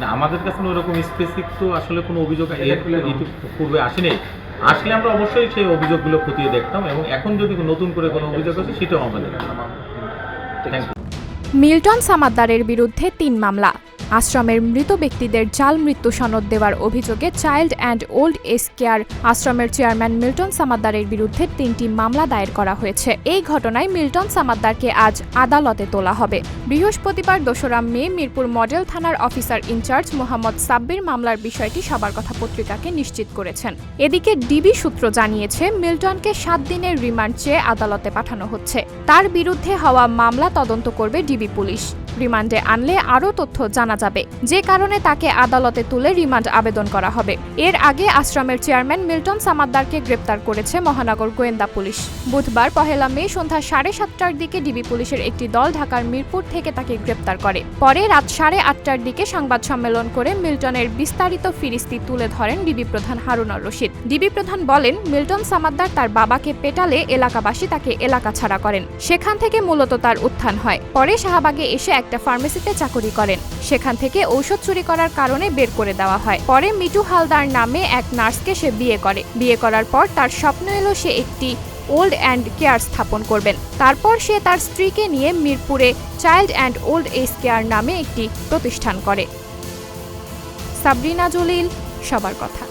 না, আমাদের কাছে ওরকম স্পেসিফিক তো আসলে কোনো অভিযোগ পূর্বে আসেনি। আসলে আমরা অবশ্যই সেই অভিযোগগুলো খতিয়ে দেখতাম এবং এখন যদি নতুন করে কোনো অভিযোগ আছে সেটাও আমরা দেখতাম। Thank you. মিল্টন সামাদ্দারের বিরুদ্ধে ৩ মামলা। আশ্রমের মৃত ব্যক্তিদের জাল মৃত্যু সনদ দেওয়ার অভিযোগে child and old age care আশ্রমের চেয়ারম্যান মিল্টন সামাদ্দারের বিরুদ্ধে ৩টি মামলা দায়ের করা হয়েছে। এই ঘটনায় মিল্টন সামাদ্দারকে আজ আদালতে তোলা হবে। বৃহস্পতিবার ২রা মে মিরপুর মডেল থানার অফিসার ইনচার্জ মোহাম্মদ সাব্বির মামলার বিষয়টি সবার কথা পত্রিকাকে নিশ্চিত করেছেন। এদিকে ডিবি সূত্র জানিয়েছে মিল্টনকে ৭ দিনের রিমান্ড চেয়ে আদালতে পাঠানো হচ্ছে। তার বিরুদ্ধে হওয়া মামলা তদন্ত করবে ডিবি পুলিশ। রিমান্ডে আনলে আরও তথ্য জানা যাবে, যে কারণে তাকে আদালতে তুলে রিমান্ড আবেদন করা হবে। এর আগে আশ্রমের চেয়ারম্যান মিল্টন সামাদ্দারকে গ্রেপ্তার করেছে মহানগর গোয়েন্দা পুলিশ। বুধবার ১লা মে সন্ধ্যা ৭:৩০টার দিকে ডিবি পুলিশের একটি দল ঢাকার মিরপুর থেকে তাকে গ্রেপ্তার করে। পরে রাত ৮:৩০টার দিকে সংবাদ সম্মেলন করে মিল্টনের বিস্তারিত ফিরিস্তি তুলে ধরেন ডিবি প্রধান হারুনুর রশিদ। ডিবি প্রধান বলেন, মিল্টন সামাদ্দার তার বাবাকে পেটালে এলাকাবাসী তাকে এলাকা ছাড়া করেন। সেখান থেকে মূলত তার উত্থান হয়। পরে শাহবাগে এসে একটা ফার্মেসিতে চাকরি করেন। সেখান থেকে ঔষধ চুরি করার কারণে বের করে দেওয়া হয়। পরে মিটু হালদার নামে এক নার্সকে সে বিয়ে করে। বিয়ে করার পর তার স্বপ্ন এলো সে একটি ওল্ড অ্যান্ড কেয়ার স্থাপন করবেন। তারপর সে তার স্ত্রীকে নিয়ে মিরপুরে child and old age care নামে একটি প্রতিষ্ঠান করে। সাবরিনা জলিল, সবার কথা।